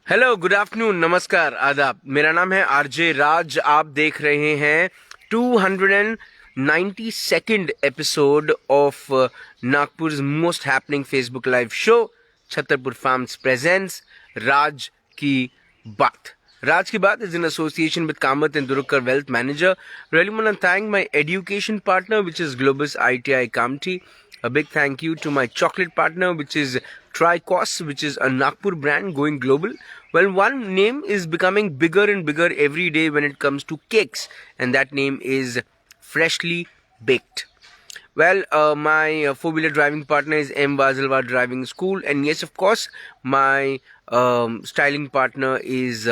Hello, good afternoon, नमस्कार, आदाब। मेरा नाम है आरजे राज। आप देख रहे हैं 292nd episode of Nagpur most happening Facebook live show Chhatarpur farms presents राज की बात. Raj Ki Baat is in association with Kamath and Durukar Wealth Manager. Really want to thank my education partner, which is Globus ITI Kamti. A big thank you to my chocolate partner, which is Tricos, which is a Nagpur brand going global. Well, one name is becoming bigger and bigger every day when it comes to cakes, and that name is Freshly Baked. Well, my four-wheeler driving partner is M. Vasilva Driving School, and yes, of course, my styling partner is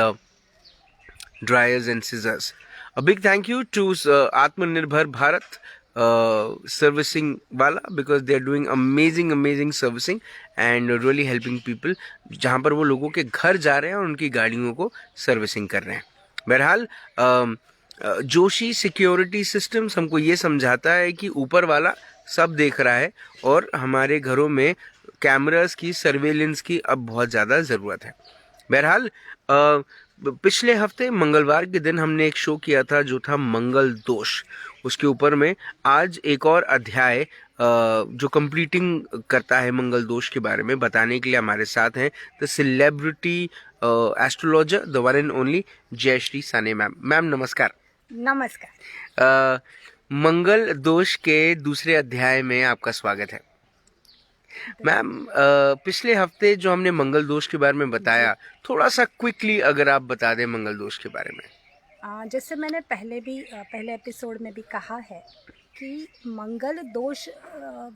dryers and scissors. A big thank you to Atmanirbhar Bharat servicing wala, because they are doing amazing servicing and really helping people जहाँ पर वो लोगों के घर जा रहे हैं और उनकी गाड़ियों को सर्विसिंग कर रहे हैं. बहरहाल जोशी सिक्योरिटी सिस्टम्स हमको ये समझाता है कि ऊपर वाला सब देख रहा है और हमारे घरों में कैमरास की सर्वेलेंस की अब बहुत ज़्यादा ज़रूरत है. बहरहाल पिछले हफ्ते मंगलवार के दिन हमने एक शो किया था जो था मंगल दोष. उसके ऊपर में आज एक और अध्याय जो कंप्लीटिंग करता है मंगल दोष के बारे में बताने के लिए हमारे साथ हैं the celebrity astrologer, the one and only Jayashree Sane ma'am. Ma'am नमस्कार. नमस्कार. मंगल दोष के दूसरे अध्याय में आपका स्वागत है. मैम, पिछले हफ्ते जो हमने मंगल दोष के बारे में बताया, थोड़ा सा क्विकली अगर आप बता दें मंगल दोष के बारे में. जैसे मैंने पहले एपिसोड में भी कहा है कि मंगल दोष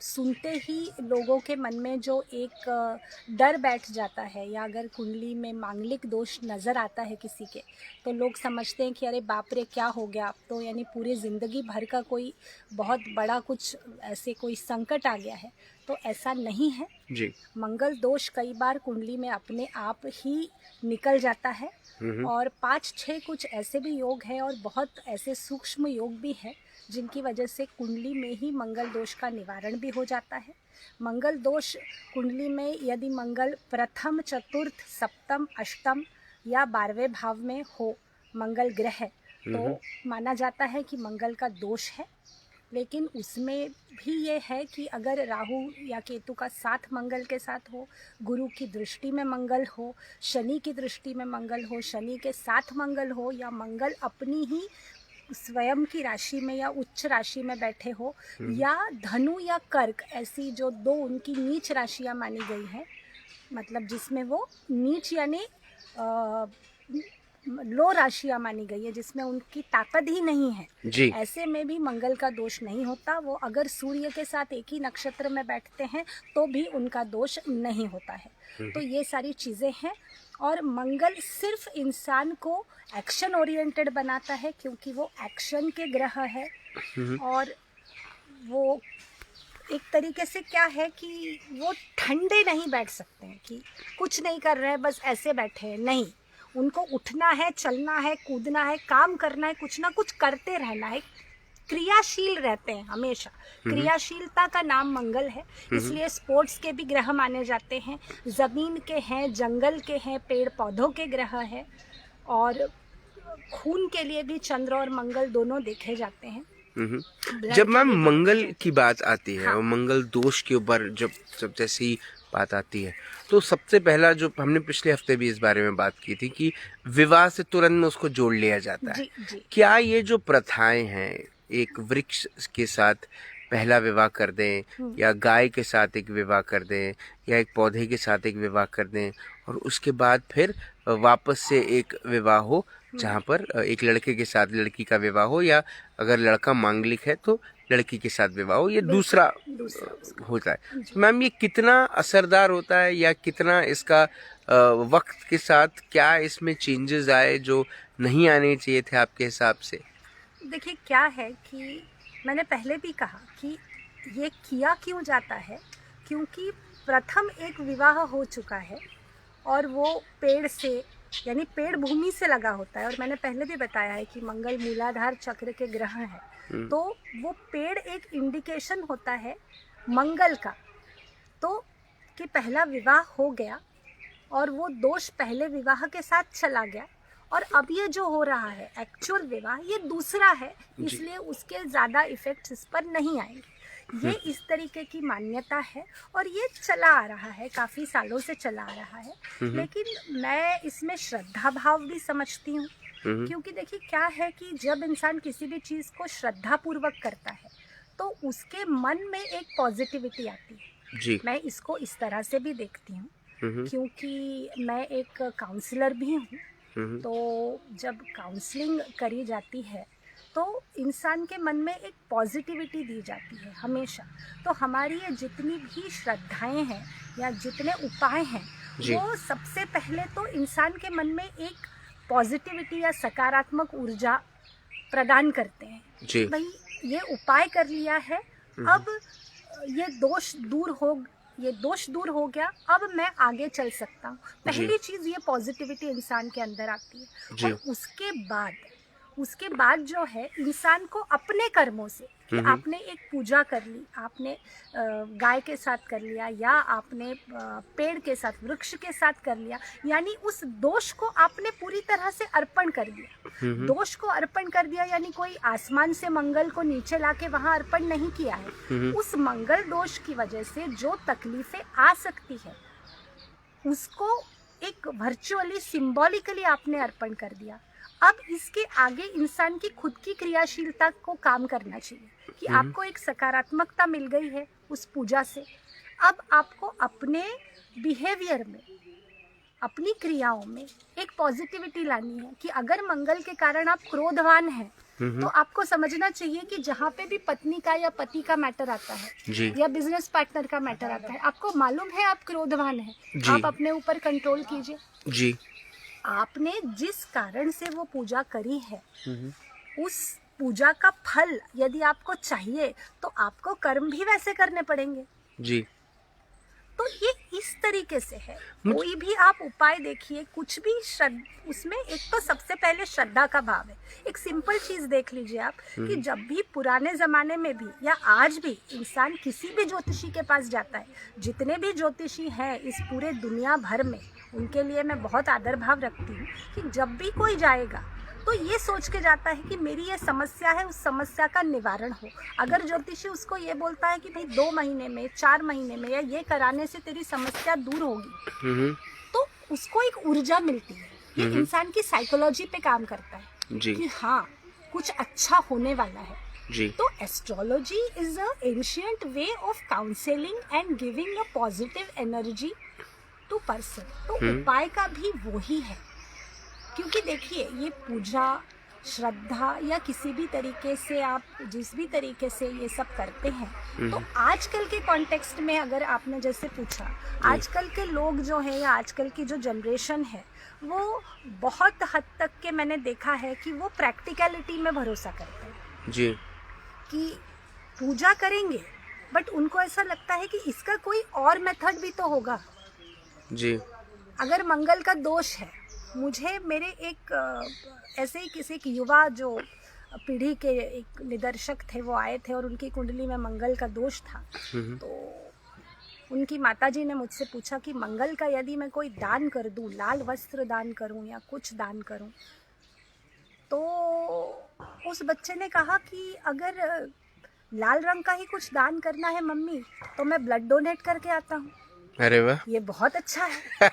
सुनते ही लोगों के मन में जो एक डर बैठ जाता है, या अगर कुंडली में मांगलिक दोष नज़र आता है किसी के, तो लोग समझते हैं कि अरे बाप रे क्या हो गया, अब तो यानी पूरी ज़िंदगी भर का कोई बहुत बड़ा कुछ ऐसे कोई संकट आ गया है. तो ऐसा नहीं है जी. मंगल दोष कई बार कुंडली में अपने आप ही निकल जाता है, और 5-6 कुछ ऐसे भी योग हैं और बहुत ऐसे सूक्ष्म योग भी हैं जिनकी वजह से कुंडली में ही मंगल दोष का निवारण भी हो जाता है. मंगल दोष कुंडली में यदि मंगल प्रथम, चतुर्थ, सप्तम, अष्टम या 12वें भाव में हो मंगल ग्रह, तो माना जाता है कि मंगल का दोष है. लेकिन उसमें भी ये है कि अगर राहु या केतु का साथ मंगल के साथ हो, गुरु की दृष्टि में मंगल हो, शनि की दृष्टि में मंगल हो, शनि के साथ मंगल हो, या मंगल अपनी ही स्वयं की राशि में या उच्च राशि में बैठे हो, या धनु या कर्क ऐसी जो दो उनकी नीच राशियां मानी गई हैं, मतलब जिसमें वो नीच यानी लो राशियां मानी गई है, जिसमें उनकी ताकत ही नहीं है जी. ऐसे में भी मंगल का दोष नहीं होता. वो अगर सूर्य के साथ एक ही नक्षत्र में बैठते हैं तो भी उनका दोष नहीं होता है. तो ये सारी चीज़ें हैं. और मंगल सिर्फ इंसान को एक्शन ओरिएंटेड बनाता है, क्योंकि वो एक्शन के ग्रह है. और वो एक तरीके से क्या है कि वो ठंडे नहीं बैठ सकते हैं कि कुछ नहीं कर रहे हैं बस ऐसे बैठे हैं. नहीं, उनको उठना है, चलना है, कूदना है, काम करना है, कुछ ना कुछ करते रहना है. क्रियाशील रहते हैं हमेशा. क्रियाशीलता का नाम मंगल है, इसलिए स्पोर्ट्स के भी ग्रह माने जाते हैं. ज़मीन के हैं, जंगल के हैं, पेड़ पौधों के ग्रह हैं. और खून के लिए भी चंद्र और मंगल दोनों देखे जाते हैं. जब मैम मंगल की बात आती है और मंगल दोष के ऊपर जब जैसी बात आती है, तो सबसे पहला जो हमने पिछले हफ्ते भी इस बारे में बात की थी कि विवाह से तुरंत में उसको जोड़ लिया जाता है. जी. क्या ये जो प्रथाएं हैं, एक वृक्ष के साथ पहला विवाह कर दें, या गाय के साथ एक विवाह कर दें, या एक पौधे के साथ एक विवाह कर दें, और उसके बाद फिर वापस से एक विवाह हो जहाँ पर एक लड़के के साथ लड़की का विवाह हो, या अगर लड़का मांगलिक है तो लड़की के साथ विवाह हो, ये दूसरा होता है. मैम, ये कितना असरदार होता है, या कितना इसका वक्त के साथ क्या इसमें चेंजेस आए जो नहीं आने चाहिए थे आपके हिसाब से? देखिए क्या है कि मैंने पहले भी कहा कि ये किया क्यों जाता है, क्योंकि प्रथम एक विवाह हो चुका है और वो पेड़ से यानी पेड़ भूमि से लगा होता है. और मैंने पहले भी बताया है कि मंगल मूलाधार चक्र के ग्रह है, तो वो पेड़ एक इंडिकेशन होता है मंगल का, तो कि पहला विवाह हो गया और वो दोष पहले विवाह के साथ चला गया, और अब ये जो हो रहा है एक्चुअल विवाह ये दूसरा है, इसलिए उसके ज़्यादा इफेक्ट्स इस पर नहीं आएंगे। ये इस तरीके की मान्यता है और ये चला आ रहा है, काफ़ी सालों से चला आ रहा है। लेकिन मैं इसमें श्रद्धा भाव भी समझती हूँ, क्योंकि देखिए क्या है कि जब इंसान किसी भी चीज़ को श्रद्धा पूर्वक करता है तो उसके मन में एक पॉजिटिविटी आती है जी। मैं इसको इस तरह से भी देखती हूँ, क्योंकि मैं एक काउंसलर भी हूँ। तो जब काउंसलिंग करी जाती है तो इंसान के मन में एक पॉजिटिविटी दी जाती है हमेशा। तो हमारी ये जितनी भी श्रद्धाएं हैं या जितने उपाय हैं जी। वो सबसे पहले तो इंसान के मन में एक पॉजिटिविटी या सकारात्मक ऊर्जा प्रदान करते हैं जी। कि भाई ये उपाय कर लिया है, अब ये दोष दूर हो गया, अब मैं आगे चल सकता हूँ। पहली चीज़ ये पॉजिटिविटी इंसान के अंदर आती है। जी। और उसके बाद जो है इंसान को अपने कर्मों से, कि आपने एक पूजा कर ली, आपने गाय के साथ कर लिया या आपने पेड़ के साथ, वृक्ष के साथ कर लिया, यानी उस दोष को आपने पूरी तरह से अर्पण कर दिया। दोष को अर्पण कर दिया यानी कोई आसमान से मंगल को नीचे लाके वहां अर्पण नहीं किया है। उस मंगल दोष की वजह से जो तकलीफें आ सकती है उसको एक वर्चुअली सिंबॉलिकली आपने अर्पण कर दिया। अब इसके आगे इंसान की खुद की क्रियाशीलता को काम करना चाहिए कि आपको एक सकारात्मकता मिल गई है उस पूजा से। अब आपको अपने बिहेवियर में, अपनी क्रियाओं में एक पॉजिटिविटी लानी है कि अगर मंगल के कारण आप क्रोधवान हैं तो आपको समझना चाहिए कि जहाँ पे भी पत्नी का या पति का मैटर आता है जी। या बिजनेस पार्टनर का मैटर आता है, आपको मालूम है आप क्रोधवान हैं, जी। आप अपने ऊपर कंट्रोल कीजिए। जी। आपने जिस कारण से वो पूजा करी है उस पूजा का फल यदि आपको चाहिए तो आपको कर्म भी वैसे करने पड़ेंगे। जी। तो ये इस तरीके से है। कोई भी आप उपाय देखिए, कुछ भी उसमें एक तो सबसे पहले श्रद्धा का भाव है। एक सिंपल चीज देख लीजिए आप कि जब भी पुराने जमाने में भी या आज भी इंसान किसी भी ज्योतिषी के पास जाता है, जितने भी ज्योतिषी हैं इस पूरे दुनिया भर में, उनके लिए मैं बहुत आदर भाव रखती हूँ कि जब भी कोई जाएगा तो ये सोच के जाता है कि मेरी ये समस्या है, उस समस्या का निवारण हो। अगर ज्योतिषी उसको ये बोलता है कि भाई 2 महीने में, 4 महीने में या ये कराने से तेरी समस्या दूर होगी, तो उसको एक ऊर्जा मिलती है। ये इंसान की साइकोलॉजी पे काम करता है जी। कि हाँ कुछ अच्छा होने वाला है। जी। तो astrology is a ancient way of counselling and giving a positive energy to person. तो उपाय का भी वही है, क्योंकि देखिए ये पूजा, श्रद्धा या किसी भी तरीके से आप जिस भी तरीके से ये सब करते हैं, तो आजकल के कॉन्टेक्स्ट में अगर आपने जैसे पूछा, आजकल के लोग जो है या आजकल की जो जनरेशन है वो बहुत हद तक के मैंने देखा है कि वो प्रैक्टिकलिटी में भरोसा करते हैं जी। कि पूजा करेंगे, बट उनको ऐसा लगता है कि इसका कोई और मेथड भी तो होगा। जी। अगर मंगल का दोष है, मुझे मेरे एक ऐसे ही किसी एक युवा जो पीढ़ी के एक निदर्शक थे वो आए थे और उनकी कुंडली में मंगल का दोष था। तो उनकी माताजी ने मुझसे पूछा कि मंगल का यदि मैं कोई दान कर दूं, लाल वस्त्र दान करूं या कुछ दान करूं, तो उस बच्चे ने कहा कि अगर लाल रंग का ही कुछ दान करना है मम्मी तो मैं ब्लड डोनेट करके आता हूँ। अरे वाह, ये बहुत अच्छा है।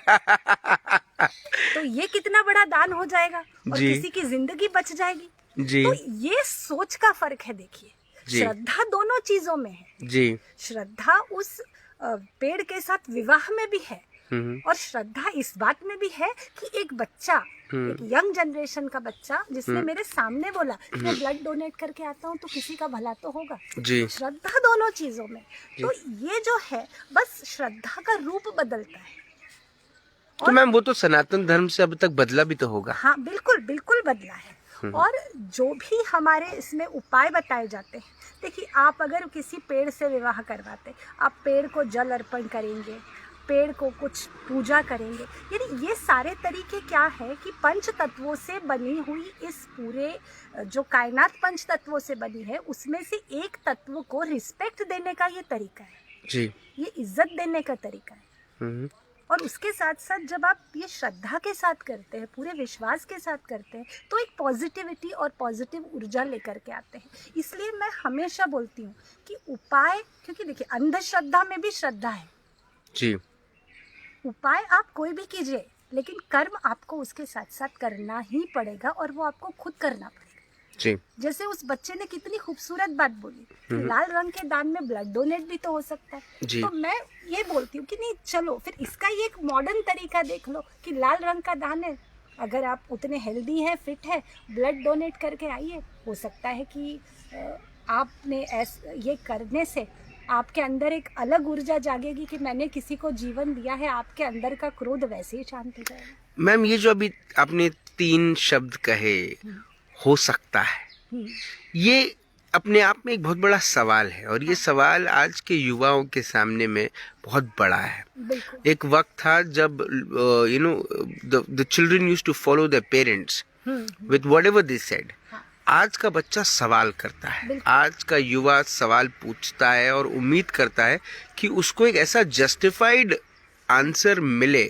तो ये कितना बड़ा दान हो जाएगा और जी। किसी की जिंदगी बच जाएगी। जी। तो ये सोच का फर्क है। देखिए जी। श्रद्धा दोनों चीजों में है। जी। श्रद्धा उस पेड़ के साथ विवाह में भी है और श्रद्धा इस बात में भी है कि एक बच्चा, एक यंग जनरेशन का बच्चा जिसने मेरे सामने बोला कि मैं ब्लड डोनेट करके आता हूँ तो किसी का भला तो होगा। जी। श्रद्धा दोनों चीजों में। तो ये जो है बस श्रद्धा का रूप बदलता है। तो मैम वो तो सनातन धर्म से अब तक बदला भी तो होगा। हाँ बिल्कुल बिल्कुल बदला है। और जो भी हमारे इसमें उपाय बताए जाते हैं, देखिए आप अगर किसी पेड़ से विवाह करवाते, आप पेड़ को जल अर्पण करेंगे, पेड़ को कुछ पूजा करेंगे, यानी ये सारे तरीके क्या है कि पंच तत्वों से बनी हुई इस पूरे जो कायनात पंच तत्वों से बनी है उसमें से एक तत्व को रिस्पेक्ट देने का ये तरीका है। जी। ये इज्जत देने का तरीका है। और उसके साथ साथ जब आप ये श्रद्धा के साथ करते हैं, पूरे विश्वास के साथ करते हैं, तो एक पॉजिटिविटी और पॉजिटिव ऊर्जा लेकर के आते हैं। इसलिए मैं हमेशा बोलती हूँ कि उपाय, क्योंकि देखिए अंधश्रद्धा में भी श्रद्धा है। जी। उपाय आप कोई भी कीजिए, लेकिन कर्म आपको उसके साथ साथ करना ही पड़ेगा, और वो आपको खुद करना पड़ेगा। जी। जैसे उस बच्चे ने कितनी खूबसूरत बात बोली कि लाल रंग के दान में ब्लड डोनेट भी तो हो सकता है। जी। तो मैं ये बोलती हूँ कि नहीं, चलो फिर इसका ये एक मॉडर्न तरीका देख लो कि लाल रंग का दान है, अगर आप उतने हेल्दी हैं, फिट है, ब्लड डोनेट करके आइए। हो सकता है कि आपने ये करने से आपके अंदर एक अलग ऊर्जा जागेगी कि मैंने किसी को जीवन दिया है, आपके अंदर का क्रोध वैसे ही शांत हो जाएगा। मैम, ये जो अभी आपने 3 शब्द कहे, हो सकता है, ये अपने आप में एक बहुत बड़ा सवाल है, और ये सवाल आज के युवाओं के सामने में बहुत बड़ा है। एक वक्त था जब the children used to follow their parents with whatever they said. आज का बच्चा सवाल करता है, आज का युवा सवाल पूछता है और उम्मीद करता है कि उसको एक ऐसा जस्टिफाइड आंसर मिले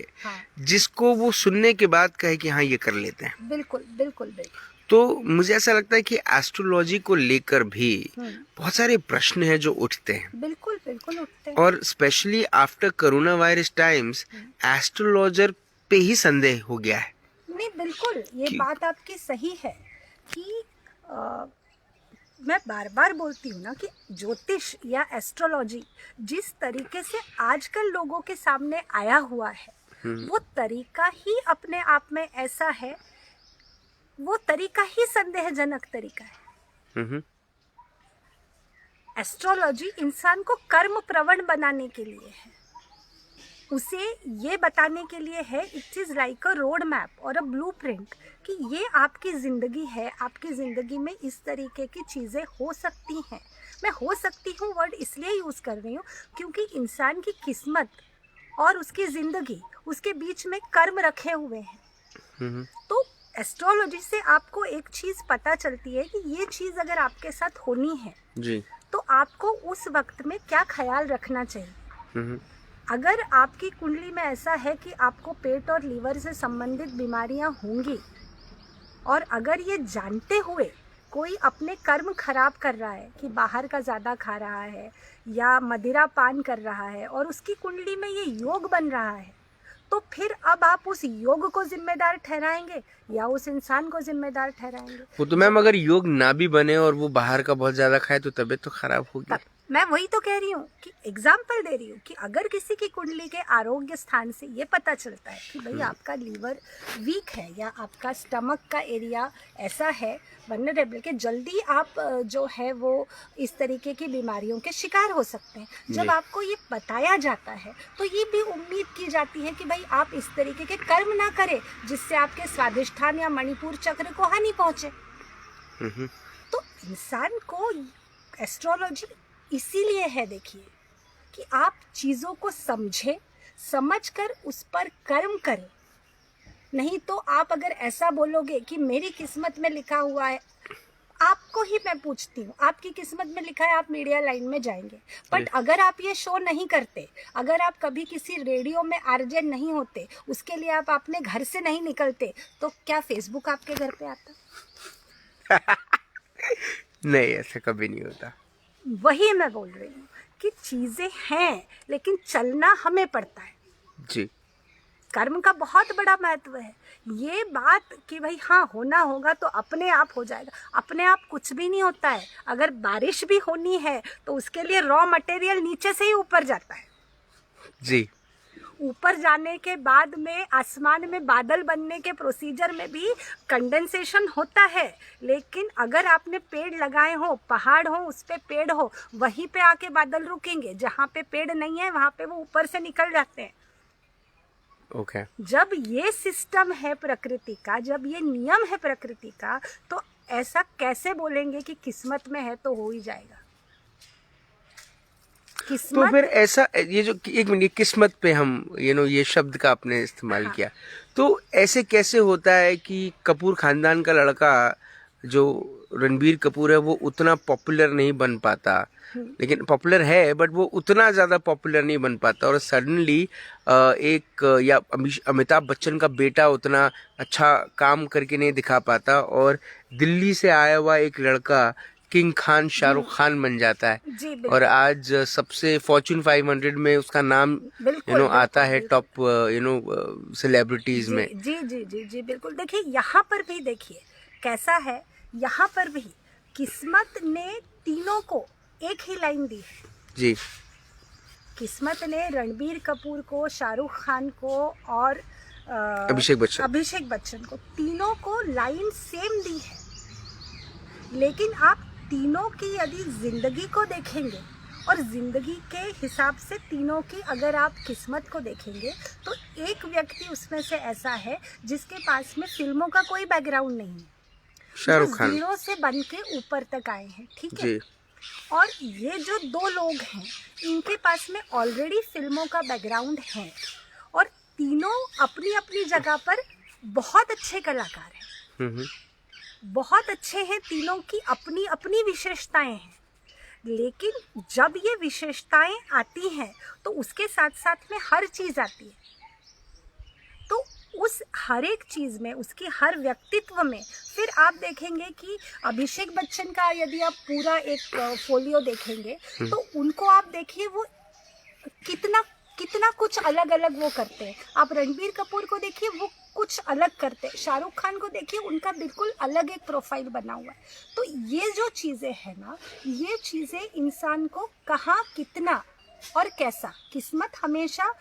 जिसको वो सुनने के बाद कहे कि हाँ, ये कर लेते हैं। बिल्कुल बिल्कुल बिल्कुल। तो मुझे ऐसा लगता है कि एस्ट्रोलॉजी को लेकर भी बहुत सारे प्रश्न हैं जो उठते हैं। बिल्कुल बिल्कुल उठते हैं। और specially after corona virus times astrologer पे ही संदेह हो गया है। नहीं, बिल्कुल ये बात आपकी सही है कि मैं बार बार बोलती हूँ ना कि ज्योतिष या एस्ट्रोलॉजी जिस तरीके से आजकल लोगों के सामने आया हुआ है, वो तरीका ही अपने आप में ऐसा है, वो तरीका ही संदेहजनक तरीका है। एस्ट्रोलॉजी इंसान को कर्म प्रवण बनाने के लिए है, उसे ये बताने के लिए है, it is like a road map और अ ब्लूप्रिंट कि ये आपकी ज़िंदगी है, आपकी ज़िंदगी में इस तरीके की चीज़ें हो सकती हैं। मैं हो सकती हूँ वर्ड इसलिए यूज़ कर रही हूँ क्योंकि इंसान की किस्मत और उसकी ज़िंदगी, उसके बीच में कर्म रखे हुए हैं। तो एस्ट्रोलॉजी से आपको एक चीज़ पता चलती है कि ये चीज़ अगर आपके साथ होनी है जी, तो आपको उस वक्त में क्या ख्याल रखना चाहिए। अगर आपकी कुंडली में ऐसा है कि आपको पेट और लीवर से संबंधित बीमारियां होंगी, और अगर ये जानते हुए कोई अपने कर्म खराब कर रहा है कि बाहर का ज़्यादा खा रहा है या मदिरा पान कर रहा है और उसकी कुंडली में ये योग बन रहा है, तो फिर अब आप उस योग को जिम्मेदार ठहराएंगे या उस इंसान को जिम्मेदार ठहराएंगे। वो तो मैम, अगर योग ना भी बने और वो बाहर का बहुत ज्यादा खाए तो तबीयत तो खराब होगी। मैं वही तो कह रही हूँ कि एग्जाम्पल दे रही हूँ कि अगर किसी की कुंडली के आरोग्य स्थान से ये पता चलता है कि भाई आपका लीवर वीक है या आपका स्टमक का एरिया ऐसा है वल्नरेबल कि जल्दी आप जो है वो इस तरीके की बीमारियों के शिकार हो सकते हैं, जब आपको ये बताया जाता है तो ये भी उम्मीद की जाती है कि भाई आप इस तरीके के कर्म ना करें जिससे आपके स्वादिष्ठान या मणिपुर चक्र को हानि पहुँचे। तो इंसान को एस्ट्रोलॉजी इसीलिए है, देखिए, कि आप चीज़ों को समझे, समझकर उस पर कर्म करें। नहीं तो आप अगर ऐसा बोलोगे कि मेरी किस्मत में लिखा हुआ है, आपको ही मैं पूछती हूँ, आपकी किस्मत में लिखा है आप मीडिया लाइन में जाएंगे, बट अगर आप ये शो नहीं करते, अगर आप कभी किसी रेडियो में आरजे नहीं होते, उसके लिए आप अपने घर से नहीं निकलते, तो क्या फेसबुक आपके घर पे आता? नहीं, ऐसा कभी नहीं होता। वही मैं बोल रही हूँ कि चीज़ें हैं लेकिन चलना हमें पड़ता है जी। कर्म का बहुत बड़ा महत्व है। ये बात कि भाई हाँ होना होगा तो अपने आप हो जाएगा, अपने आप कुछ भी नहीं होता है। अगर बारिश भी होनी है तो उसके लिए रॉ मटेरियल नीचे से ही ऊपर जाता है जी। ऊपर जाने के बाद में आसमान में बादल बनने के प्रोसीजर में भी कंडेंसेशन होता है, लेकिन अगर आपने पेड़ लगाए हो, पहाड़ हो, उस पे पेड़ हो, वहीं पे आके बादल रुकेंगे। जहाँ पे पेड़ नहीं है वहाँ पे वो ऊपर से निकल जाते हैं। ओके। जब ये सिस्टम है प्रकृति का, जब ये नियम है प्रकृति का, तो ऐसा कैसे बोलेंगे कि किस्मत में है तो हो ही जाएगा। तो फिर ऐसा, ये जो एक मिनट, किस्मत पे हम ये शब्द का आपने इस्तेमाल किया, तो ऐसे कैसे होता है कि कपूर खानदान का लड़का जो रणबीर कपूर है वो उतना पॉपुलर नहीं बन पाता, लेकिन पॉपुलर है बट वो उतना ज़्यादा पॉपुलर नहीं बन पाता, और सडनली या अमिताभ बच्चन का बेटा उतना अच्छा काम करके नहीं दिखा पाता, और दिल्ली से आया हुआ एक लड़का किंग खान शाहरुख खान बन जाता है, जी बिल्कुल। और आज सबसे फॉर्च्यून 500 में उसका नाम बिल्कुल, आता है बिल्कुल। टॉप सेलिब्रिटीज में। जी जी जी जी बिल्कुल। देखिए यहाँ पर भी देखिए कैसा है, यहाँ पर भी किस्मत ने तीनों को एक ही लाइन दी है। जी किस्मत ने रणबीर कपूर को, शाहरुख खान को और अभिषेक बच्चन को, तीनों को लाइन सेम दी है। लेकिन आप तीनों की यदि जिंदगी को देखेंगे और जिंदगी के हिसाब से तीनों की अगर आप किस्मत को देखेंगे तो एक व्यक्ति उसमें से ऐसा है जिसके पास में फिल्मों का कोई बैकग्राउंड नहीं है, शाहरुख खान जीरो से बन के ऊपर तक आए हैं, ठीक है। जी और ये जो दो लोग हैं इनके पास में ऑलरेडी फिल्मों का बैकग्राउंड है, और तीनों अपनी अपनी जगह पर बहुत अच्छे कलाकार हैं, बहुत अच्छे हैं, तीनों की अपनी अपनी विशेषताएं हैं। लेकिन जब ये विशेषताएं आती हैं तो उसके साथ साथ में हर चीज़ आती है, तो उस हर एक चीज़ में, उसकी हर व्यक्तित्व में फिर आप देखेंगे कि अभिषेक बच्चन का यदि आप पूरा एक फोलियो देखेंगे तो उनको आप देखिए वो कितना कितना कुछ अलग अलग वो करते हैं। आप रणबीर कपूर को देखिए वो कुछ अलग करते हैं, शाहरुख खान को देखिए उनका बिल्कुल अलग एक प्रोफाइल बना हुआ है। तो ये जो चीज़ें हैं ना, ये चीज़ें इंसान को कहाँ कितना और कैसा, किस्मत हमेशा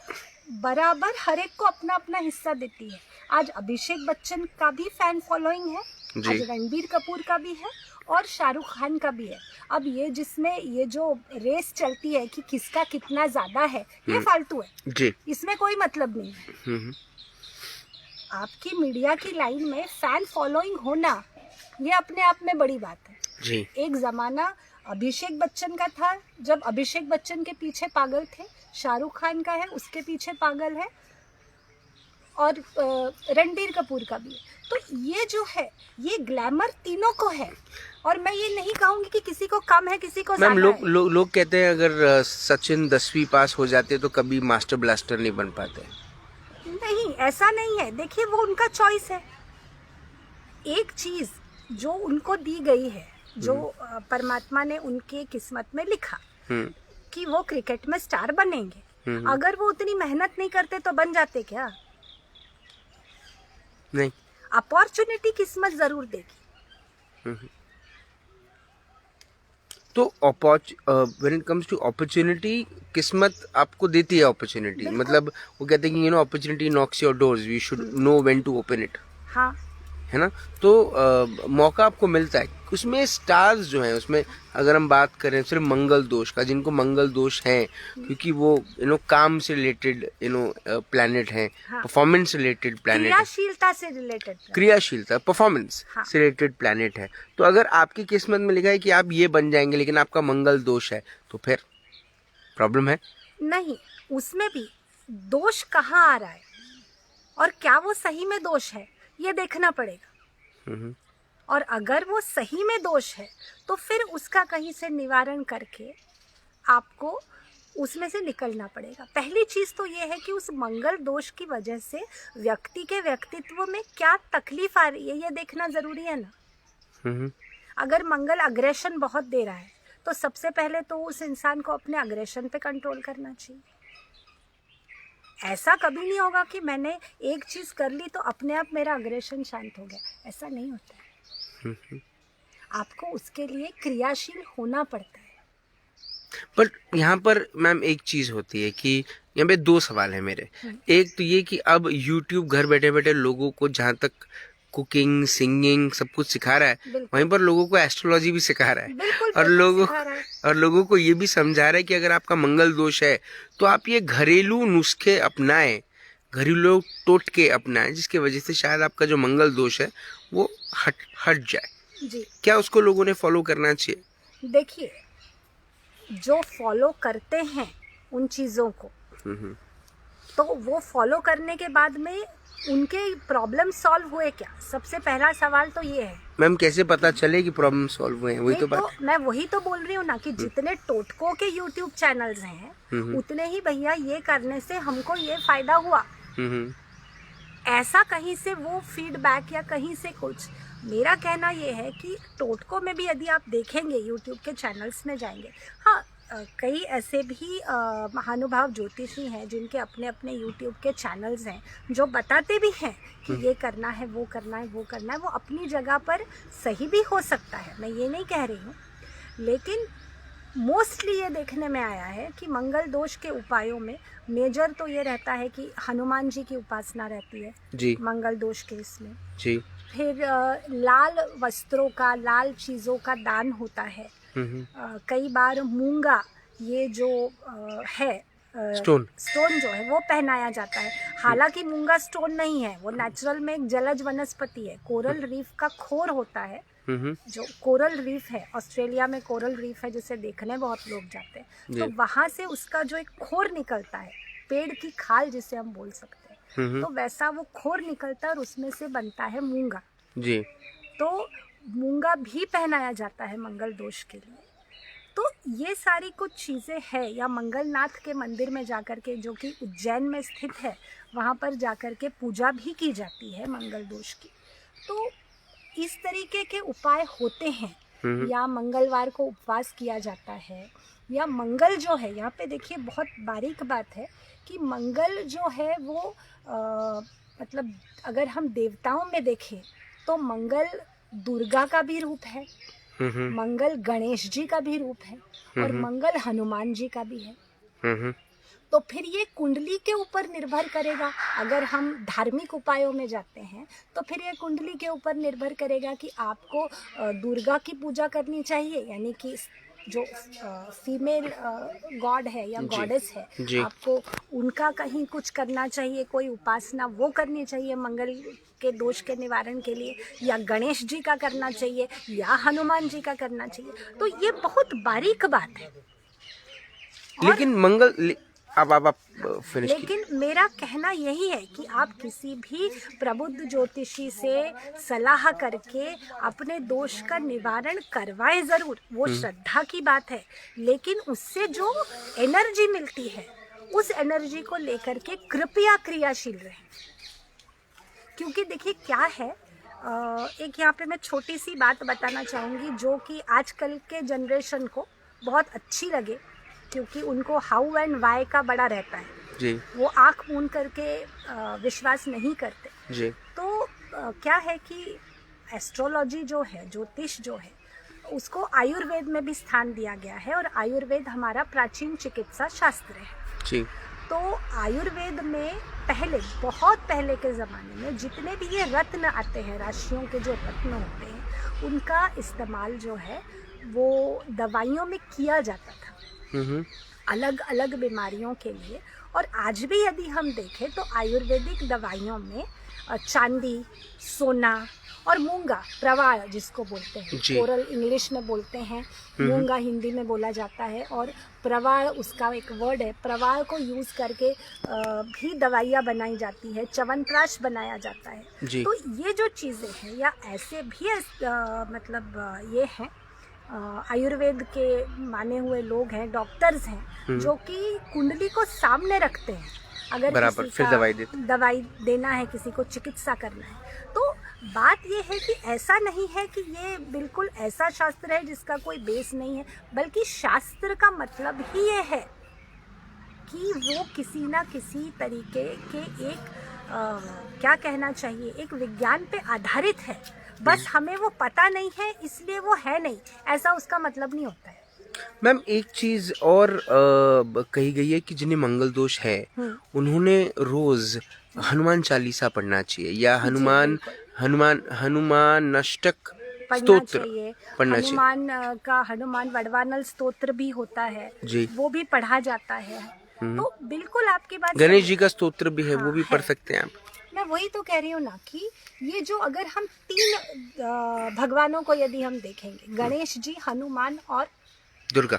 बराबर हर एक को अपना अपना हिस्सा देती है। आज अभिषेक बच्चन का भी फैन फॉलोइंग है, आज रणबीर कपूर का भी है और शाहरुख खान का भी है। अब ये जिसमें ये जो रेस चलती है कि किसका कितना ज्यादा है, ये फालतू है जी, इसमें कोई मतलब नहीं है। आपकी मीडिया की लाइन में फैन फॉलोइंग होना ये अपने आप में बड़ी बात है जी। एक जमाना अभिषेक बच्चन का था जब अभिषेक बच्चन के पीछे पागल थे, शाहरुख खान का है उसके पीछे पागल है, और रणबीर कपूर का भी है। तो ये जो है ये ग्लैमर तीनों को है, और मैं ये नहीं कहूंगी कि किसी को कम है किसी को मैम ज्यादा है। लोग कहते हैं अगर सचिन 10वीं पास हो जाते तो कभी मास्टर ब्लास्टर नहीं बन पाते। नहीं, ऐसा नहीं है। देखिए वो उनका चॉइस है। एक चीज जो उनको दी गई है, जो परमात्मा ने उनके किस्मत में लिखा कि वो क्रिकेट में स्टार बनेंगे, अगर वो उतनी मेहनत नहीं करते तो बन जाते क्या? नहीं, अपॉर्चुनिटी किस्मत जरूर देगी। तो when it comes to opportunity, किस्मत आपको देती है अपॉर्चुनिटी। मतलब वो कहते हैं कि opportunity knocks your doors, we should know when to open it. हाँ, है ना। तो मौका आपको मिलता है। उसमें स्टार्स जो हैं, उसमें अगर हम बात करें सिर्फ मंगल दोष का, जिनको मंगल दोष है क्योंकि वो काम से रिलेटेड प्लैनेट है, परफॉर्मेंस से रिलेटेड प्लैनेट, क्रियाशीलता से रिलेटेड, क्रियाशीलता परफॉर्मेंस से रिलेटेड प्लैनेट है। तो अगर आपकी किस्मत में लिखा है कि आप ये बन जाएंगे लेकिन आपका मंगल दोष है तो फिर प्रॉब्लम है। नहीं, उसमें भी दोष कहाँ आ रहा है और क्या वो सही में दोष है ये देखना पड़ेगा। और अगर वो सही में दोष है तो फिर उसका कहीं से निवारण करके आपको उसमें से निकलना पड़ेगा। पहली चीज तो ये है कि उस मंगल दोष की वजह से व्यक्ति के व्यक्तित्व में क्या तकलीफ आ रही है ये देखना जरूरी है ना। अगर मंगल अग्रेशन बहुत दे रहा है तो सबसे पहले तो उस इंसान को अपने अग्रेशन पे कंट्रोल करना चाहिए। ऐसा कभी नहीं होगा कि मैंने एक चीज कर ली तो अपने आप मेरा अग्रेशन शांत हो गया, ऐसा नहीं होता है। आपको उसके लिए क्रियाशील होना पड़ता है। पर यहाँ पर मैम एक चीज होती है कि यहाँ पे दो सवाल है मेरे। एक तो ये कि अब YouTube घर बैठे बैठे लोगों को जहाँ तक कुकिंग, सिंगिंग सब कुछ सिखा रहा है, वहीं पर लोगों को एस्ट्रोलॉजी भी सिखा रहा है, और लोगों को ये भी समझा रहा है कि अगर आपका मंगल दोष है तो आप ये घरेलू नुस्खे अपनाएं, घरेलू टोटके अपनाएं, जिसकी वजह से शायद आपका जो मंगल दोष है वो हट जाए। जी, क्या उसको लोगों ने फॉलो करना चाहिए? देखिए, जो फॉलो करते हैं उन चीजों को, तो वो फॉलो करने के बाद में उनके प्रॉब्लम सॉल्व हुए क्या? सबसे पहला सवाल तो ये है। मैम कैसे पता चले कि प्रॉब्लम सॉल्व हुए हैं, वही तो बात है। मैं वही तो बोल रही हूँ ना कि जितने टोटकों के यूट्यूब चैनल्स हैं उतने ही भैया ये करने से हमको ये फायदा हुआ, ऐसा कहीं से वो फीडबैक या कहीं से कुछ। मेरा कहना ये है कि टोटकों में भी यदि आप देखेंगे यूट्यूब के चैनल्स में जाएंगे, हाँ कई ऐसे भी महानुभाव ज्योतिषी हैं जिनके अपने अपने यूट्यूब के चैनल्स हैं जो बताते भी हैं कि ये करना है, वो करना है, वो करना है। वो अपनी जगह पर सही भी हो सकता है, मैं ये नहीं कह रही हूँ, लेकिन मोस्टली ये देखने में आया है कि मंगल दोष के उपायों में मेजर तो ये रहता है कि हनुमान जी की उपासना रहती है जी मंगल दोष के इसमें जी। फिर लाल वस्त्रों का, लाल चीज़ों का दान होता है। कई बार मूंगा ये जो है स्टोन जो है वो पहनाया जाता है। हालांकि मूंगा स्टोन नहीं है, वो नेचुरल में एक जलज वनस्पति है। कोरल रीफ का खोर होता है, जो कोरल रीफ है, ऑस्ट्रेलिया में कोरल रीफ है जिसे देखने बहुत लोग जाते हैं, तो वहां से उसका जो एक खोर निकलता है, पेड़ की खाल जिसे हम बोल सकते हैं, तो वैसा वो खोर निकलता है और उसमें से बनता है मूंगा जी। तो मूंगा भी पहनाया जाता है मंगल दोष के लिए। तो ये सारी कुछ चीज़ें हैं। या मंगलनाथ के मंदिर में जाकर के, जो कि उज्जैन में स्थित है, वहाँ पर जाकर के पूजा भी की जाती है मंगल दोष की। तो इस तरीके के उपाय होते हैं। या मंगलवार को उपवास किया जाता है, या मंगल जो है, यहाँ पे देखिए बहुत बारीक बात है कि मंगल जो है वो मतलब अगर हम देवताओं में देखें तो मंगल दुर्गा का भी रूप है, मंगल गणेश जी का भी रूप है, और मंगल हनुमान जी का भी है। तो फिर ये कुंडली के ऊपर निर्भर करेगा। अगर हम धार्मिक उपायों में जाते हैं तो फिर ये कुंडली के ऊपर निर्भर करेगा कि आपको दुर्गा की पूजा करनी चाहिए, यानी कि जो फीमेल गॉड है या गॉडेस है, आपको उनका कहीं कुछ करना चाहिए, कोई उपासना वो करनी चाहिए मंगल के दोष के निवारण के लिए, या गणेश जी का करना चाहिए, या हनुमान जी का करना चाहिए। तो ये बहुत बारीक बात है। लेकिन मंगल आप फिनिश लेकिन मेरा कहना यही है कि आप किसी भी प्रबुद्ध ज्योतिषी से सलाह करके अपने दोष का निवारण करवाएं जरूर, वो श्रद्धा की बात है, लेकिन उससे जो एनर्जी मिलती है उस एनर्जी को लेकर के कृपया क्रियाशील रहें। क्योंकि देखिए क्या है, एक यहाँ पे मैं छोटी सी बात बताना चाहूँगी जो कि आजकल के जनरेशन को बहुत अच्छी लगे, क्योंकि उनको हाउ एंड वाई का बड़ा रहता है जी। वो आँख मूंद करके विश्वास नहीं करते जी। तो क्या है कि एस्ट्रोलॉजी जो है, ज्योतिष जो है, उसको आयुर्वेद में भी स्थान दिया गया है, और आयुर्वेद हमारा प्राचीन चिकित्सा शास्त्र है जी। तो आयुर्वेद में पहले, बहुत पहले के ज़माने में जितने भी ये रत्न आते हैं, राशियों के जो रत्न होते हैं, उनका इस्तेमाल जो है वो दवाइयों में किया जाता था अलग अलग बीमारियों के लिए। और आज भी यदि हम देखें तो आयुर्वेदिक दवाइयों में चांदी, सोना और मूंगा, प्रवाल जिसको बोलते हैं, कोरल इंग्लिश में बोलते हैं, मूंगा हिंदी में बोला जाता है, और प्रवाल उसका एक वर्ड है। प्रवाल को यूज़ करके भी दवाइयाँ बनाई जाती है, च्यवनप्राश बनाया जाता है। तो ये जो चीज़ें हैं, या ऐसे भी मतलब ये हैं आयुर्वेद के माने हुए लोग हैं, डॉक्टर्स हैं, जो कि कुंडली को सामने रखते हैं। अगर बराबर, किसी फिर का दवाई देना है, किसी को चिकित्सा करना है, तो बात ये है कि ऐसा नहीं है कि ये बिल्कुल ऐसा शास्त्र है जिसका कोई बेस नहीं है, बल्कि शास्त्र का मतलब ही ये है कि वो किसी ना किसी तरीके के एक क्या कहना चाहिए, एक विज्ञान पे आधारित है। बस हमें वो पता नहीं है इसलिए वो है नहीं, ऐसा उसका मतलब नहीं होता है। मैम एक चीज और कही गई है कि जिन्हें मंगल दोष है उन्होंने रोज हनुमान चालीसा पढ़ना चाहिए, या हनुमानष्टक स्तोत्र पढ़ना चाहिए। हनुमान वडवानल स्तोत्र भी होता है जी, वो भी पढ़ा जाता है। तो बिल्कुल आपकी बात, गणेश जी का स्तोत्र भी है, वो भी पढ़ सकते हैं आप। मैं वही तो कह रही हूँ ना कि ये जो, अगर हम 3 भगवानों को यदि हम देखेंगे, गणेश जी, हनुमान और दुर्गा,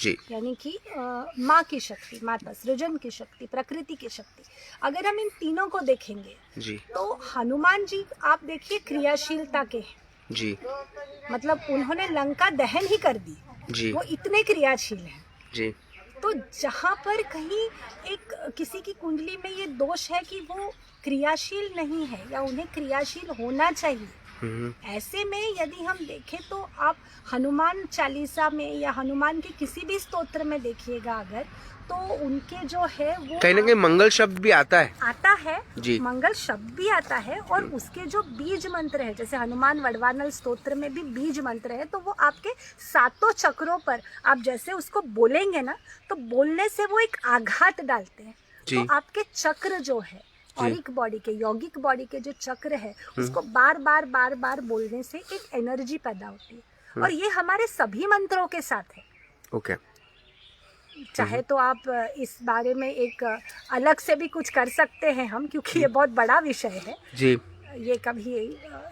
जी यानी कि माँ की शक्ति, माता सृजन की शक्ति, प्रकृति की शक्ति। अगर हम इन तीनों को देखेंगे जी तो हनुमान जी आप देखिए क्रियाशीलता के हैं। जी मतलब उन्होंने लंका दहन ही कर दी, जी वो इतने क्रियाशील हैं। जी तो जहाँ पर कहीं एक किसी की कुंडली में ये दोष है कि वो क्रियाशील नहीं है या उन्हें क्रियाशील होना चाहिए, ऐसे में यदि हम देखें तो आप हनुमान चालीसा में या हनुमान के किसी भी स्तोत्र में देखिएगा अगर, तो उनके जो है वो कहीं ना कहीं मंगल शब्द भी आता है। आता है जी। मंगल शब्द भी आता है और उसके जो बीज मंत्र है, जैसे हनुमान वडवानल स्तोत्र में भी बीज मंत्र है, तो वो आपके सातों चक्रों पर आप जैसे उसको बोलेंगे ना, तो बोलने से वो एक आघात डालते हैं। जी। तो आपके चक्र जो है औरिक बॉडी के, यौगिक बॉडी के जो चक्र है, उसको बार बार बोलने से एक एनर्जी पैदा होती है। और ये हमारे सभी मंत्रों के साथ है। ओके। चाहे तो आप इस बारे में एक अलग से भी कुछ कर सकते हैं हम, क्योंकि ये बहुत बड़ा विषय है जी ये, कभी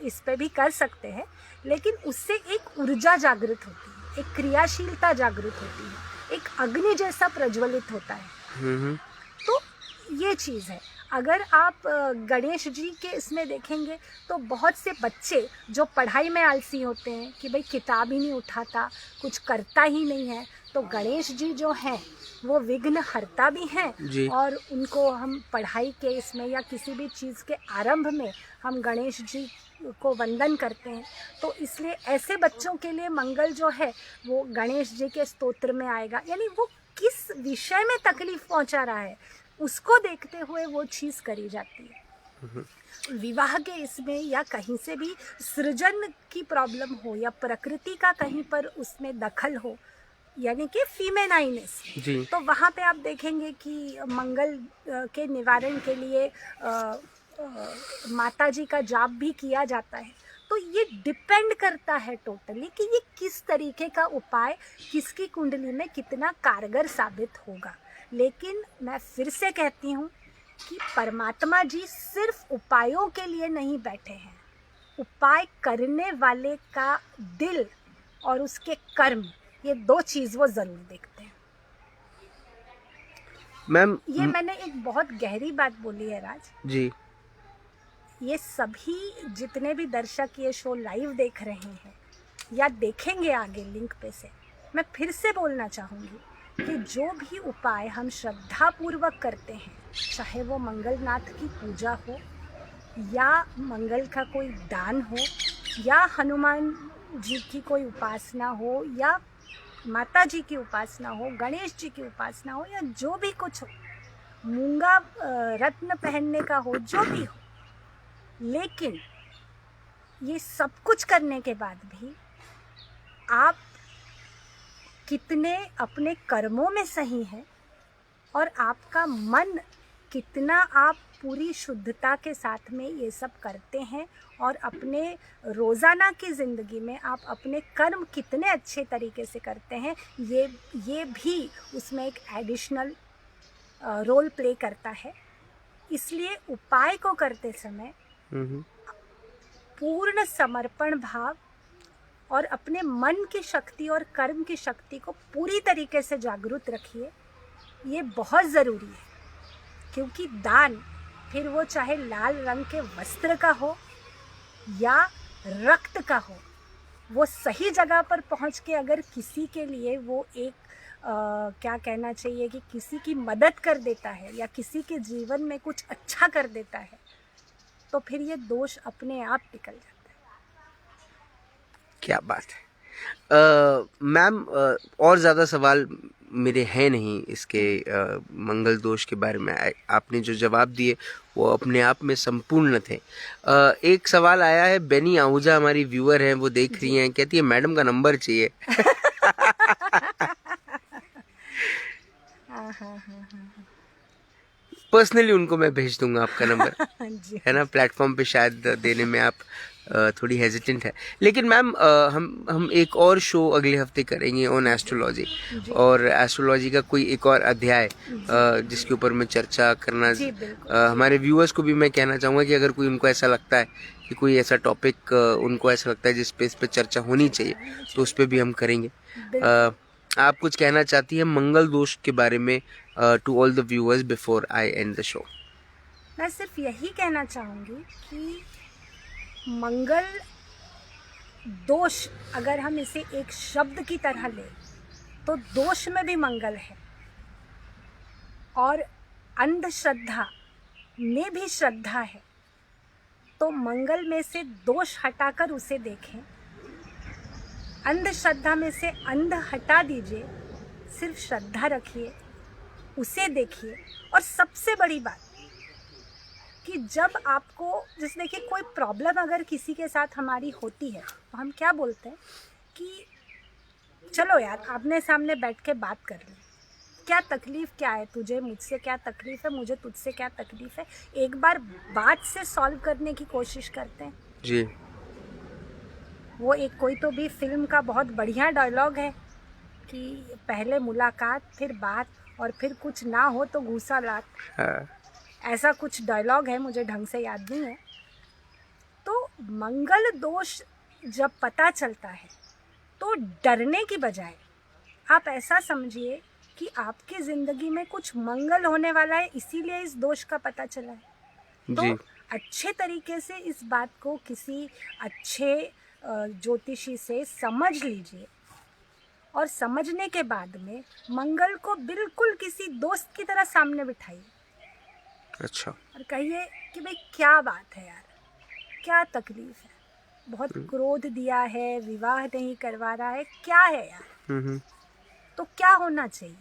इस पे भी कर सकते हैं। लेकिन उससे एक ऊर्जा जागृत होती है, एक क्रियाशीलता जागृत होती है, एक अग्नि जैसा प्रज्वलित होता है। तो ये चीज़ है। अगर आप गणेश जी के इसमें देखेंगे तो बहुत से बच्चे जो पढ़ाई में आलसी होते हैं कि भाई किताब ही नहीं उठाता, कुछ करता ही नहीं है, तो गणेश जी जो हैं वो विघ्न हरता भी हैं और उनको हम पढ़ाई के इसमें या किसी भी चीज़ के आरंभ में हम गणेश जी को वंदन करते हैं। तो इसलिए ऐसे बच्चों के लिए मंगल जो है वो गणेश जी के स्तोत्र में आएगा। यानी वो किस विषय में तकलीफ पहुंचा रहा है उसको देखते हुए वो चीज़ करी जाती है। विवाह के इसमें या कहीं से भी सृजन की प्रॉब्लम हो या प्रकृति का कहीं पर उसमें दखल हो, यानी कि फीमेनाइनेस, तो वहाँ पे आप देखेंगे कि मंगल के निवारण के लिए माता जी का जाप भी किया जाता है। तो ये डिपेंड करता है टोटली कि ये किस तरीके का उपाय किसकी कुंडली में कितना कारगर साबित होगा। लेकिन मैं फिर से कहती हूँ कि परमात्मा जी सिर्फ उपायों के लिए नहीं बैठे हैं, उपाय करने वाले का दिल और उसके कर्म, ये दो चीज़ वो ज़रूर देखते हैं। मैम ये मैंने एक बहुत गहरी बात बोली है राज जी। ये सभी जितने भी दर्शक ये शो लाइव देख रहे हैं या देखेंगे आगे लिंक पे से, मैं फिर से बोलना चाहूँगी कि जो भी उपाय हम श्रद्धापूर्वक करते हैं, चाहे वो मंगलनाथ की पूजा हो या मंगल का कोई दान हो या हनुमान जी की कोई उपासना हो या माता जी की उपासना हो, गणेश जी की उपासना हो या जो भी कुछ हो, मूंगा रत्न पहनने का हो, जो भी हो, लेकिन ये सब कुछ करने के बाद भी आप कितने अपने कर्मों में सही हैं और आपका मन कितना आप पूरी शुद्धता के साथ में ये सब करते हैं और अपने रोज़ाना की ज़िंदगी में आप अपने कर्म कितने अच्छे तरीके से करते हैं, ये भी उसमें एक एडिशनल रोल प्ले करता है। इसलिए उपाय को करते समय पूर्ण समर्पण भाव और अपने मन की शक्ति और कर्म की शक्ति को पूरी तरीके से जागरूक रखिए। ये बहुत ज़रूरी है, क्योंकि दान फिर वो चाहे लाल रंग के वस्त्र का हो या रक्त का हो, वो सही जगह पर पहुंच के अगर किसी के लिए वो एक क्या कहना चाहिए कि किसी की मदद कर देता है या किसी के जीवन में कुछ अच्छा कर देता है, तो फिर ये दोष अपने आप निकल जाता है। क्या बात है। मैम और ज़्यादा सवाल मेरे हैं नहीं इसके मंगल दोष के बारे में। आपने जो जवाब दिए वो अपने आप में संपूर्ण थे। एक सवाल आया है, बेनी आहूजा हमारी व्यूअर हैं, वो देख रही हैं, कहती है मैडम का नंबर चाहिए। पर्सनली उनको मैं भेज दूंगा आपका नंबर, है ना। प्लेटफॉर्म पे शायद देने में आप थोड़ी हेजिटेंट है, लेकिन मैम हम एक और शो अगले हफ्ते करेंगे ऑन एस्ट्रोलॉजी, और एस्ट्रोलॉजी का कोई एक और अध्याय जिसके ऊपर मैं चर्चा करना हमारे व्यूअर्स को भी मैं कहना चाहूँगा कि अगर कोई उनको ऐसा लगता है कि कोई ऐसा टॉपिक उनको ऐसा लगता है जिस पे इस पे चर्चा होनी चाहिए, तो उस पर भी हम करेंगे। आप कुछ कहना चाहती हैं मंगल दोष के बारे में to all the viewers before I end the show? मैं सिर्फ यही कहना चाहूँगी कि मंगल दोष अगर हम इसे एक शब्द की तरह लें तो दोष में भी मंगल है और अंधश्रद्धा में भी श्रद्धा है। तो मंगल में से दोष हटाकर उसे देखें, अंधश्रद्धा में से अंध हटा दीजिए, सिर्फ श्रद्धा रखिए, उसे देखिए। और सबसे बड़ी बात कि जब आपको जैसे देखिए कोई प्रॉब्लम अगर किसी के साथ हमारी होती है तो हम क्या बोलते हैं कि चलो यार आमने सामने बैठ के बात कर लें, क्या तकलीफ़ क्या है तुझे, मुझसे क्या तकलीफ़ है, मुझे तुझसे क्या तकलीफ़ है, एक बार बात से सॉल्व करने की कोशिश करते हैं जी। वो एक कोई तो भी फिल्म का बहुत बढ़िया डायलॉग है कि पहले मुलाकात फिर बात और फिर कुछ ना हो तो घूसा लात। हाँ। ऐसा कुछ डायलॉग है, मुझे ढंग से याद नहीं है। तो मंगल दोष जब पता चलता है तो डरने की बजाय आप ऐसा समझिए कि आपकी ज़िंदगी में कुछ मंगल होने वाला है, इसीलिए इस दोष का पता चला है। तो जी। अच्छे तरीके से इस बात को किसी अच्छे ज्योतिषी से समझ लीजिए और समझने के बाद में मंगल को बिल्कुल किसी दोस्त की तरह सामने बिठाइए अच्छा। और कहिए कि भाई क्या बात है यार, क्या तकलीफ है, बहुत क्रोध दिया है, विवाह नहीं करवा रहा है, क्या है यार, तो क्या होना चाहिए।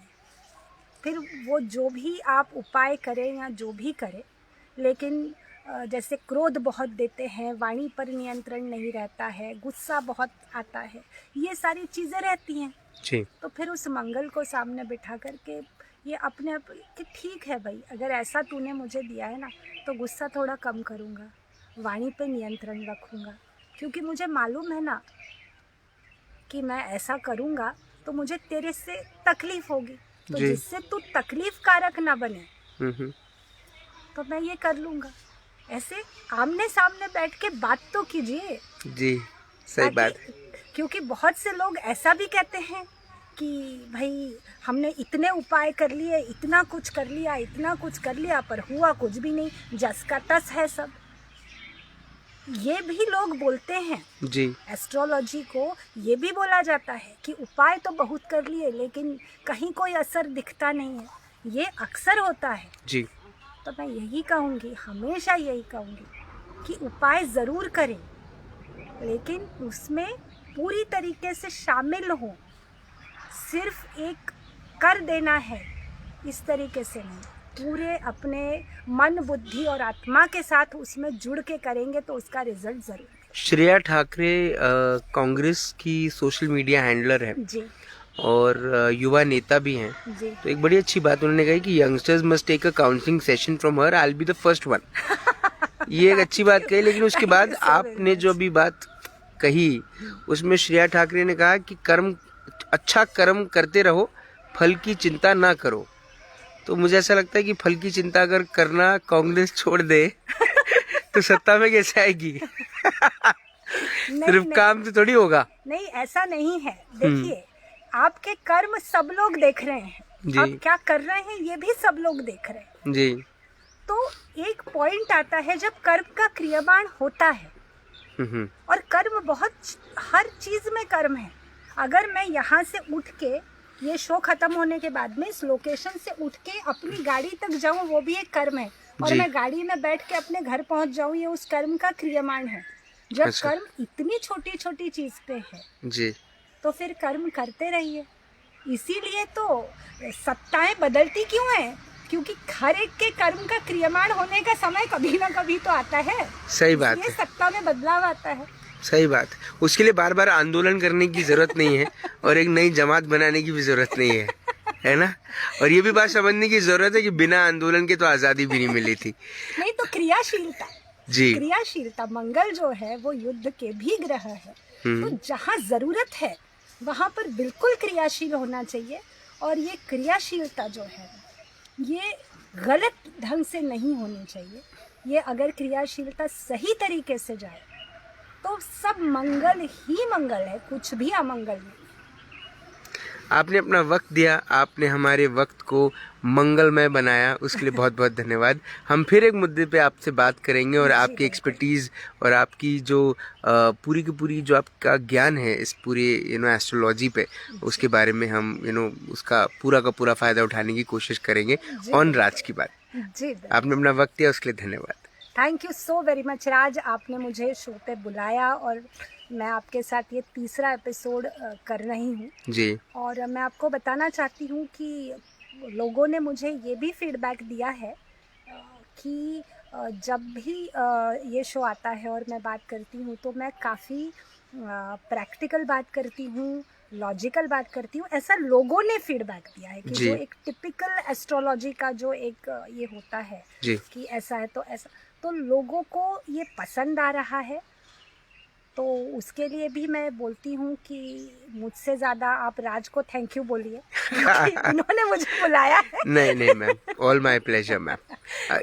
फिर वो जो भी आप उपाय करें या जो भी करें, लेकिन जैसे क्रोध बहुत देते हैं, वाणी पर नियंत्रण नहीं रहता है, गुस्सा बहुत आता है, ये सारी चीज़ें रहती हैं जी। तो फिर उस मंगल को सामने बिठा करके ये अपने आप कि ठीक है भाई, अगर ऐसा तूने मुझे दिया है ना तो गुस्सा थोड़ा कम करूँगा, वाणी पे नियंत्रण रखूँगा, क्योंकि मुझे मालूम है ना कि मैं ऐसा करूँगा तो मुझे तेरे से तकलीफ़ होगी, तो जी। जिससे तू तकलीफ़ कारक ना बने हम्म। तो मैं ये कर लूँगा। ऐसे आमने सामने बैठ के बात तो कीजिए। जी, सही बात। क्योंकि बहुत से लोग ऐसा भी कहते हैं कि भाई हमने इतने उपाय कर लिए, इतना कुछ कर लिया, इतना कुछ कर लिया, पर हुआ कुछ भी नहीं, जस का तस है सब। ये भी लोग बोलते हैं। जी। एस्ट्रोलॉजी को ये भी बोला जाता है कि उपाय तो बहुत कर लिए लेकिन कहीं कोई असर दिखता नहीं है, ये अक्सर होता है। जी। तो मैं यही कहूँगी, हमेशा यही कहूँगी कि उपाय ज़रूर करें, लेकिन उसमें पूरी तरीके से शामिल हों। सिर्फ एक कर देना है इस तरीके से नहीं, पूरे अपने मन, बुद्धि और आत्मा के साथ उसमें जुड़ के करेंगे तो उसका रिजल्ट ज़रूर। श्रेया ठाकरे कांग्रेस की सोशल मीडिया हैंडलर है जी और युवा नेता भी हैं। जी। तो एक बड़ी अच्छी बात उन्होंने कही कि youngsters must take a counselling session from her, I will be the first one. ये एक अच्छी बात कही, लेकिन उसके बाद आपने जो अभी बात कही उसमें श्रेया ठाकरे ने कहा कि अच्छा कर्म करते रहो, फल की चिंता ना करो। तो मुझे ऐसा लगता है कि फल की चिंता अगर करना कांग्रेस छोड़ दे तो सत्ता में कैसे आएगी? सिर्फ काम से थोड़ी होगा। नहीं, ऐसा नहीं है। देखिए, आपके कर्म सब लोग देख रहे हैं, आप क्या कर रहे हैं ये भी सब लोग देख रहे हैं जी। तो एक पॉइंट आता है जब कर्म का क्रियान्वयन होता है, और कर्म बहुत, हर चीज में कर्म है। अगर मैं यहाँ से उठ के, ये शो खत्म होने के बाद में इस लोकेशन से उठ के अपनी गाड़ी तक जाऊँ, वो भी एक कर्म है, और मैं गाड़ी में बैठ के अपने घर पहुँच जाऊँ, ये उस कर्म का क्रियान्वयन है। जब कर्म इतनी छोटी छोटी चीज पे है जी, तो फिर कर्म करते रहिए। इसीलिए तो सत्ताएं बदलती क्यों हैं? क्योंकि हर एक के कर्म का क्रियान्वयन होने का समय कभी ना कभी तो आता है। सही बात है, है। सत्ता में बदलाव आता है। सही बात। उसके लिए बार बार आंदोलन करने की जरूरत नहीं है और एक नई जमात बनाने की भी जरूरत नहीं है ना? और ये भी बात समझने की जरूरत है कि बिना आंदोलन के तो आजादी भी नहीं मिली थी। नहीं तो क्रियाशीलता, जी, क्रियाशीलता, मंगल जो है वो युद्ध के भी ग्रह है, तो जहाँ जरूरत है वहाँ पर बिल्कुल क्रियाशील होना चाहिए। और ये क्रियाशीलता जो है ये गलत ढंग से नहीं होनी चाहिए। ये अगर क्रियाशीलता सही तरीके से जाए तो सब मंगल ही मंगल है, कुछ भी अमंगल नहीं। आपने अपना वक्त दिया, आपने हमारे वक्त को मंगलमय बनाया, उसके लिए बहुत बहुत धन्यवाद। हम फिर एक मुद्दे पे आपसे बात करेंगे और आपकी एक्सपर्टीज़ और आपकी जो पूरी की पूरी जो आपका ज्ञान है इस पूरे एस्ट्रोलॉजी पे, उसके बारे में हम उसका पूरा का पूरा फ़ायदा उठाने की कोशिश करेंगे ऑन राज की बात। जी, आपने अपना वक्त दिया, उसके लिए धन्यवाद। Thank you so very much Raj, आपने मुझे शो पे बुलाया और मैं आपके साथ ये तीसरा एपिसोड कर रही हूँ। जी और मैं आपको बताना चाहती हूँ कि लोगों ने मुझे ये भी फीडबैक दिया है कि जब भी ये शो आता है और मैं बात करती हूँ तो मैं काफ़ी प्रैक्टिकल बात करती हूँ, लॉजिकल बात करती हूँ। ऐसा लोगों ने फीडबैक दिया है कि जी। जो एक टिपिकल एस्ट्रोलॉजी का जो एक ये होता है जी कि ऐसा है तो ऐसा, तो लोगों को ये पसंद आ रहा है। तो उसके लिए भी मैं बोलती हूँ कि मुझसे ज़्यादा आप राज को थैंक यू बोलिए क्योंकि उन्होंने मुझे बुलाया है। नहीं नहीं ma'am, all my pleasure ma'am.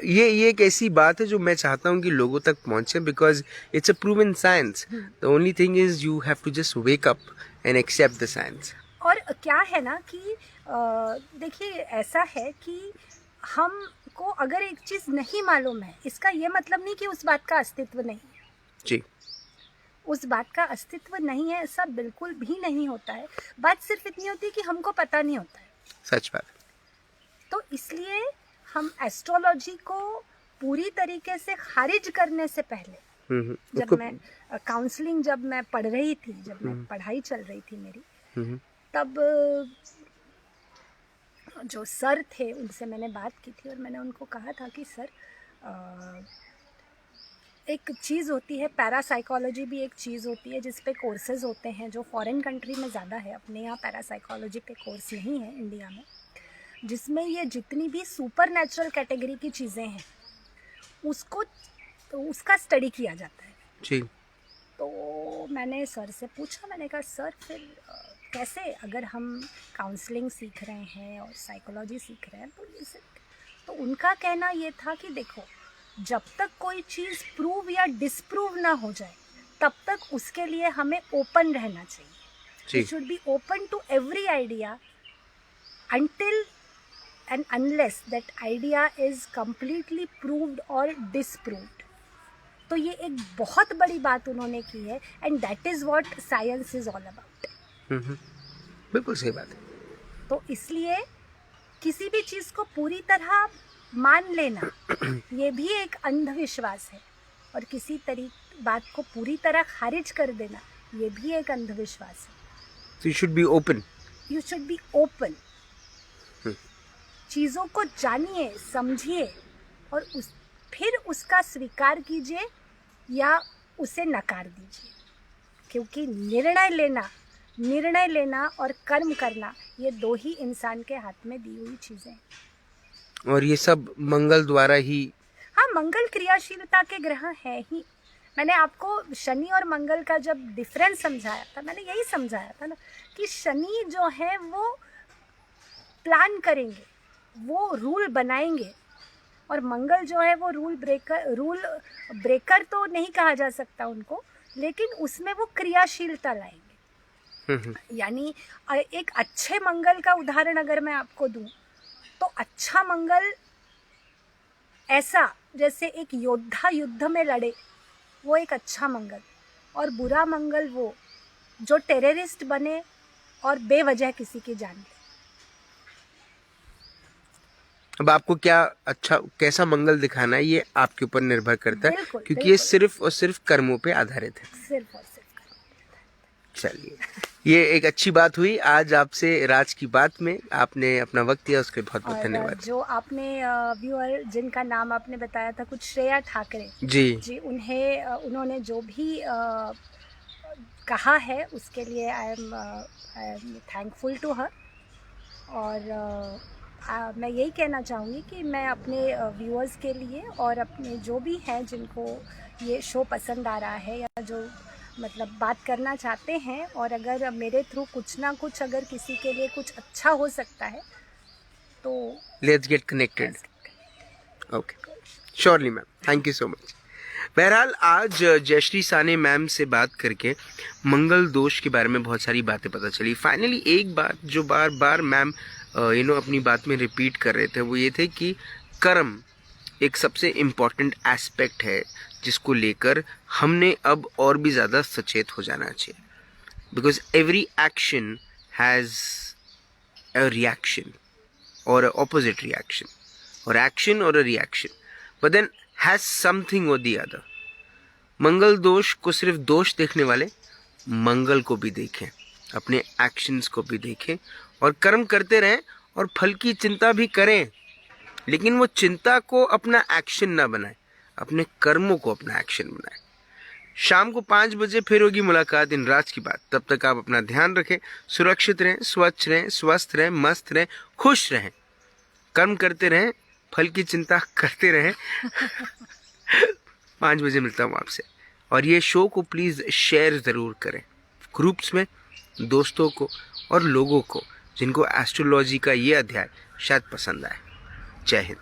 ये एक ऐसी बात है जो मैं चाहता हूँ कि लोगों तक पहुँचे, because it's a proven science. The only thing is you have to just wake up and accept the science. और क्या है ना कि देखिए ऐसा है कि हमको अगर एक चीज़ नहीं मालूम है, इसका ये मतलब नहीं कि उस बात का अस्तित्व नहीं है। जी उस बात का अस्तित्व नहीं है ऐसा बिल्कुल भी नहीं होता है। बात सिर्फ इतनी होती है कि हमको पता नहीं होता है। सच बात। तो इसलिए हम एस्ट्रोलॉजी को पूरी तरीके से खारिज करने से पहले, जब मैं काउंसलिंग जब मैं पढ़ रही थी, जब मैं पढ़ाई चल रही थी मेरी, तब जो सर थे उनसे मैंने बात की थी और मैंने उनको कहा था कि सर एक चीज़ होती है, पैरासाइकोलॉजी भी एक चीज़ होती है जिस पे कोर्सेज होते हैं जो फॉरेन कंट्री में ज़्यादा है। अपने यहाँ पैरासाइकोलॉजी पे कोर्स नहीं है इंडिया में, जिसमें ये जितनी भी सुपर नेचुरल कैटेगरी की चीज़ें हैं उसको उसका स्टडी किया जाता है। जी तो मैंने सर से पूछा, मैंने कहा सर फिर कैसे, अगर हम काउंसलिंग सीख रहे हैं और साइकोलॉजी सीख रहे हैं तो ये तो उनका कहना ये था कि देखो, जब तक कोई चीज़ प्रूव या डिसप्रूव ना हो जाए तब तक उसके लिए हमें ओपन रहना चाहिए। We should be open to every idea until and unless that idea is completely proved or disproved। तो ये एक बहुत बड़ी बात उन्होंने की है and that is what science is all about. बिल्कुल सही बात है। तो इसलिए किसी भी चीज़ को पूरी तरह मान लेना ये भी एक अंधविश्वास है, और किसी बात को पूरी तरह खारिज कर देना ये भी एक अंधविश्वास है। So you should be open. You should be open. चीज़ों को जानिए, समझिए और फिर उसका स्वीकार कीजिए या उसे नकार दीजिए, क्योंकि निर्णय लेना और कर्म करना ये दो ही इंसान के हाथ में दी हुई चीज़ें हैं। और ये सब मंगल द्वारा ही। हाँ, मंगल क्रियाशीलता के ग्रह है ही। मैंने आपको शनि और मंगल का जब डिफरेंस समझाया था, मैंने यही समझाया था ना कि शनि जो है वो प्लान करेंगे, वो रूल बनाएंगे, और मंगल जो है वो रूल ब्रेकर तो नहीं कहा जा सकता उनको, लेकिन उसमें वो क्रियाशीलता लाएंगे। यानी एक अच्छे मंगल का उदाहरण अगर मैं आपको दूं तो अच्छा मंगल ऐसा जैसे एक योद्धा युद्ध में लड़े, वो एक अच्छा मंगल, और बुरा मंगल वो जो टेररिस्ट बने और बेवजह किसी की जान ले। अब आपको क्या अच्छा कैसा मंगल दिखाना है ये आपके ऊपर निर्भर करता है, क्योंकि ये सिर्फ और सिर्फ कर्मों पे आधारित है। सिर्फ और सिर्फ। चलिए, ये एक अच्छी बात हुई आज आपसे राज की बात में आपने अपना वक्त दिया, उसके बहुत बहुत धन्यवाद। जो आपने व्यूअर जिनका नाम आपने बताया था कुछ श्रेया ठाकरे जी, उन्होंने जो भी कहा है उसके लिए I am thankful to her. और मैं यही कहना चाहूँगी कि मैं अपने व्यूअर्स के लिए और अपने जो भी हैं जिनको ये शो पसंद आ रहा है या जो मतलब बात करना चाहते हैं, और अगर मेरे थ्रू कुछ ना कुछ अगर किसी के लिए कुछ अच्छा हो सकता है तो let's get connected. Okay, surely ma'am, thank you so much. बहरहाल आज जयश्री साने मैम से बात करके मंगल दोष के बारे में बहुत सारी बातें पता चली। फाइनली एक बात जो बार बार मैम अपनी बात में रिपीट कर रहे थे वो ये थे कि कर्म एक सबसे इम्पॉर्टेंट एस्पेक्ट है जिसको लेकर हमने अब और भी ज़्यादा सचेत हो जाना चाहिए। Because every action has a reaction और ऑपोजिट रिएक्शन, और एक्शन और a reaction, but then has something और दी अदर। मंगल दोष को सिर्फ दोष देखने वाले मंगल को भी देखें, अपने एक्शंस को भी देखें और कर्म करते रहें और फल की चिंता भी करें, लेकिन वो चिंता को अपना एक्शन ना बनाए, अपने कर्मों को अपना एक्शन बनाए। शाम को 5 बजे फिर होगी मुलाकात इन राज की बात। तब तक आप अपना ध्यान रखें, सुरक्षित रहें, स्वच्छ रहें, स्वस्थ रहें, मस्त रहें, खुश रहें, कर्म करते रहें, फल की चिंता करते रहें। 5 बजे मिलता हूँ आपसे। और ये शो को प्लीज़ शेयर ज़रूर करें ग्रुप्स में, दोस्तों को और लोगों को जिनको एस्ट्रोलॉजी का ये अध्याय शायद पसंद आए। जय हिंद।